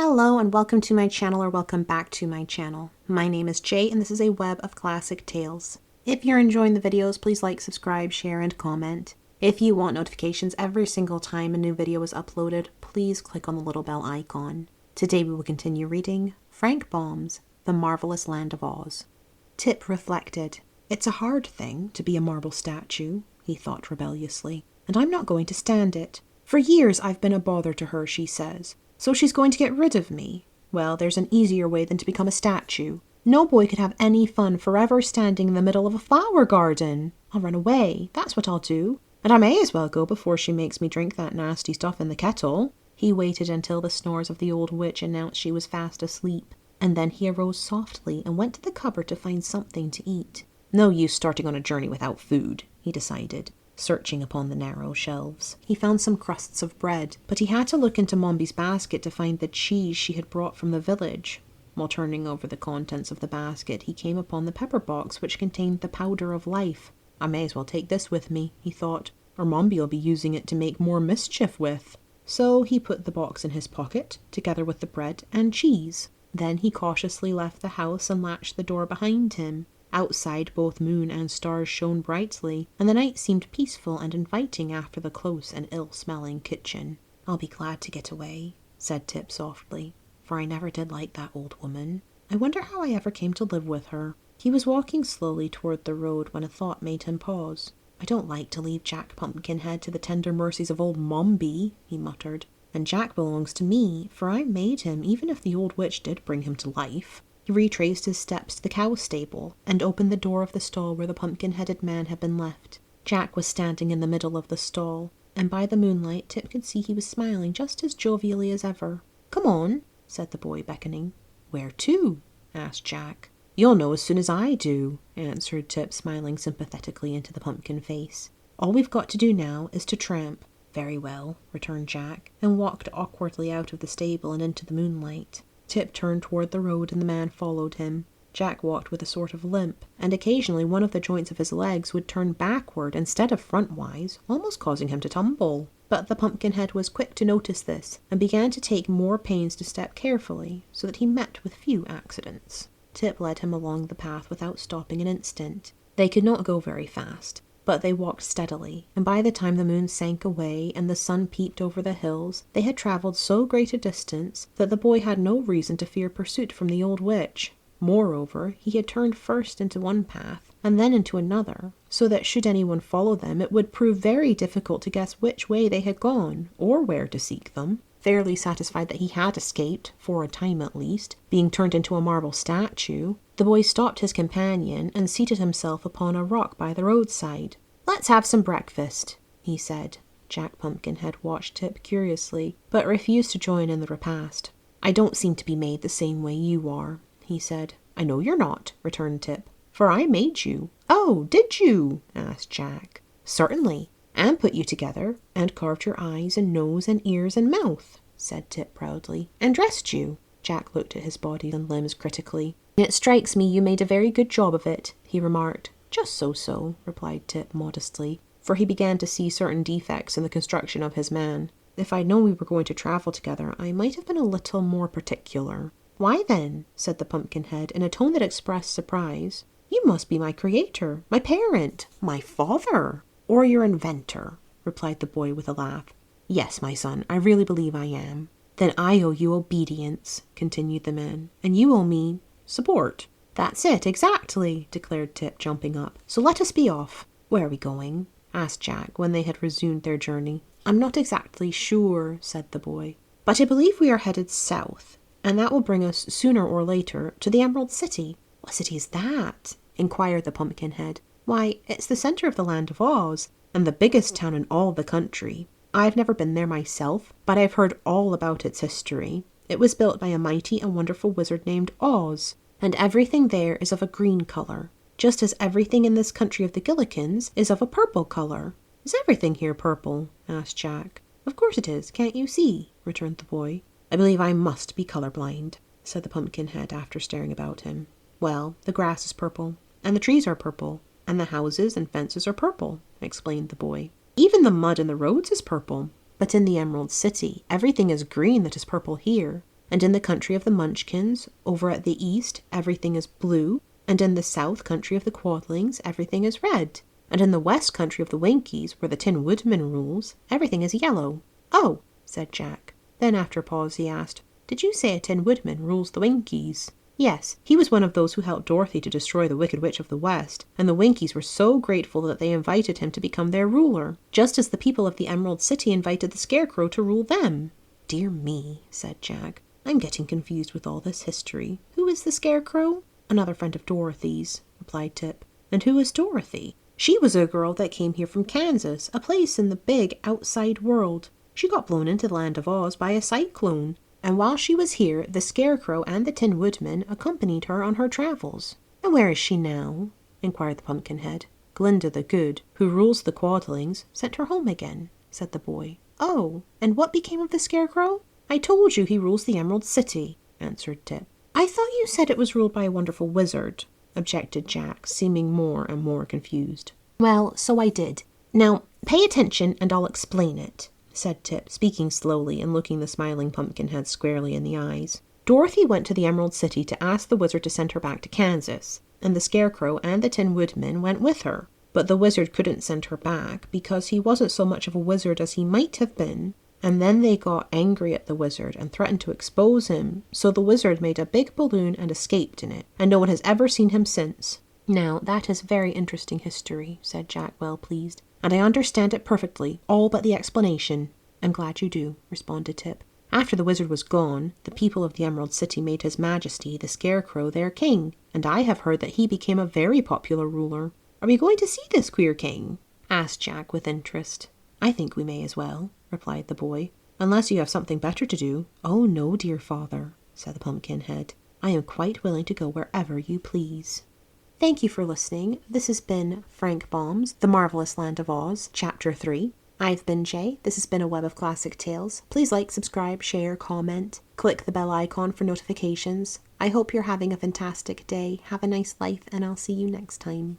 Hello and welcome to my channel, or welcome back to my channel. My name is Jay and this is a web of classic tales. If you're enjoying the videos, please like, subscribe, share, and comment. If you want notifications every single time a new video is uploaded, please click on the little bell icon. Today we will continue reading Frank Baum's The Marvelous Land of Oz. Tip reflected. It's a hard thing to be a marble statue, he thought rebelliously, and I'm not going to stand it. For years I've been a bother to her, she says. So she's going to get rid of me. Well, there's an easier way than to become a statue. No boy could have any fun forever standing in the middle of a flower garden. I'll run away, that's what I'll do. And I may as well go before she makes me drink that nasty stuff in the kettle. He waited until the snores of the old witch announced she was fast asleep, and then he arose softly and went to the cupboard to find something to eat. No use starting on a journey without food, he decided. Searching upon the narrow shelves, he found some crusts of bread, but he had to look into Mombi's basket to find the cheese she had brought from the village. While turning over the contents of the basket, he came upon the pepper box which contained the powder of life. I may as well take this with me, he thought, or Mombi'll be using it to make more mischief with. So he put the box in his pocket, together with the bread and cheese. Then he cautiously left the house and latched the door behind him. Outside, both moon and stars shone brightly, and the night seemed peaceful and inviting after the close and ill-smelling kitchen. I'll be glad to get away, said Tip softly, for I never did like that old woman. I wonder how I ever came to live with her. He was walking slowly toward the road when a thought made him pause. I don't like to leave Jack Pumpkinhead to the tender mercies of old Mombi, he muttered. And Jack belongs to me, for I made him, even if the old witch did bring him to life. He retraced his steps to the cow stable and opened the door of the stall where the pumpkin-headed man had been left. Jack was standing in the middle of the stall, and by the moonlight Tip could see he was smiling just as jovially as ever. Come on, said the boy, beckoning. Where to? Asked Jack. You'll know as soon as I do, answered Tip, smiling sympathetically into the pumpkin face. All we've got to do now is to tramp. Very well, returned Jack, and walked awkwardly out of the stable and into the moonlight. Tip turned toward the road and the man followed him. Jack walked with a sort of limp, and occasionally one of the joints of his legs would turn backward instead of frontwise, almost causing him to tumble. But the Pumpkinhead was quick to notice this, and began to take more pains to step carefully, so that he met with few accidents. Tip led him along the path without stopping an instant. They could not go very fast, but they walked steadily, and by the time the moon sank away and the sun peeped over the hills, they had travelled so great a distance that the boy had no reason to fear pursuit from the old witch. Moreover, he had turned first into one path, and then into another, so that should anyone follow them, it would prove very difficult to guess which way they had gone, or where to seek them. Fairly satisfied that he had escaped, for a time at least, being turned into a marble statue, the boy stopped his companion and seated himself upon a rock by the roadside. Let's have some breakfast, he said. Jack Pumpkinhead watched Tip curiously, but refused to join in the repast. I don't seem to be made the same way you are, he said. I know you're not, returned Tip, for I made you. Oh, did you? Asked Jack. Certainly, and put you together, and carved your eyes and nose and ears and mouth, said Tip proudly, and dressed you. Jack looked at his body and limbs critically. It strikes me you made a very good job of it, he remarked. Just so, replied Tip modestly, for he began to see certain defects in the construction of his man. If I'd known we were going to travel together, I might have been a little more particular. Why then, said the Pumpkinhead in a tone that expressed surprise, you must be my creator, my parent, my father, or your inventor, replied the boy with a laugh. Yes, my son, I really believe I am. Then I owe you obedience, continued the man, and you owe me support. That's it, exactly, declared Tip, jumping up. So let us be off. Where are we going? Asked Jack, when they had resumed their journey. I'm not exactly sure, said the boy, but I believe we are headed south, and that will bring us sooner or later to the Emerald City. What city is that? Inquired the Pumpkinhead. Why, it's the centre of the Land of Oz, and the biggest town in all the country. I've never been there myself, but I've heard all about its history. It was built by a mighty and wonderful wizard named Oz, and everything there is of a green colour, just as everything in this country of the Gillikins is of a purple colour. Is everything here purple? Asked Jack. Of course it is, can't you see? Returned the boy. I believe I must be colour-blind, said the Pumpkinhead after staring about him. Well, the grass is purple, and the trees are purple, and the houses and fences are purple, explained the boy. Even the mud in the roads is purple. But in the Emerald City, everything is green that is purple here. And in the country of the Munchkins, over at the east, everything is blue. And in the south country of the Quadlings, everything is red. And in the west country of the Winkies, where the Tin Woodman rules, everything is yellow." "Oh," said Jack. Then after a pause he asked, "Did you say a Tin Woodman rules the Winkies?" "Yes, he was one of those who helped Dorothy to destroy the Wicked Witch of the West, and the Winkies were so grateful that they invited him to become their ruler, just as the people of the Emerald City invited the Scarecrow to rule them." "Dear me," said Jack. "I'm getting confused with all this history. Who is the Scarecrow?" "Another friend of Dorothy's," replied Tip. "And who is Dorothy?" "She was a girl that came here from Kansas, a place in the big outside world. She got blown into the land of Oz by a cyclone. And while she was here, the Scarecrow and the Tin Woodman accompanied her on her travels." "And where is she now?" inquired the Pumpkinhead. "Glinda the Good, who rules the Quadlings, sent her home again," said the boy. "Oh, and what became of the Scarecrow?" "I told you he rules the Emerald City," answered Tip. "I thought you said it was ruled by a wonderful wizard," objected Jack, seeming more and more confused. "Well, so I did. Now, pay attention and I'll explain it," said Tip, speaking slowly and looking the smiling Pumpkinhead squarely in the eyes. "Dorothy went to the Emerald City to ask the wizard to send her back to Kansas, and the Scarecrow and the Tin Woodman went with her. But the wizard couldn't send her back because he wasn't so much of a wizard as he might have been. And then they got angry at the wizard and threatened to expose him, so the wizard made a big balloon and escaped in it, and no one has ever seen him since." "Now, that is very interesting history," said Jack, well pleased, "and I understand it perfectly, all but the explanation." "I'm glad you do," responded Tip. "After the wizard was gone, the people of the Emerald City made His Majesty, the Scarecrow, their king, and I have heard that he became a very popular ruler." "Are we going to see this queer king?" asked Jack with interest. "I think we may as well," replied the boy, "unless you have something better to do." "Oh no, dear father," said the Pumpkinhead. "I am quite willing to go wherever you please." Thank you for listening. This has been Frank Baum's The Marvelous Land of Oz, Chapter 3. I've been Jay. This has been a Web of Classic Tales. Please like, subscribe, share, comment. Click the bell icon for notifications. I hope you're having a fantastic day. Have a nice life, and I'll see you next time.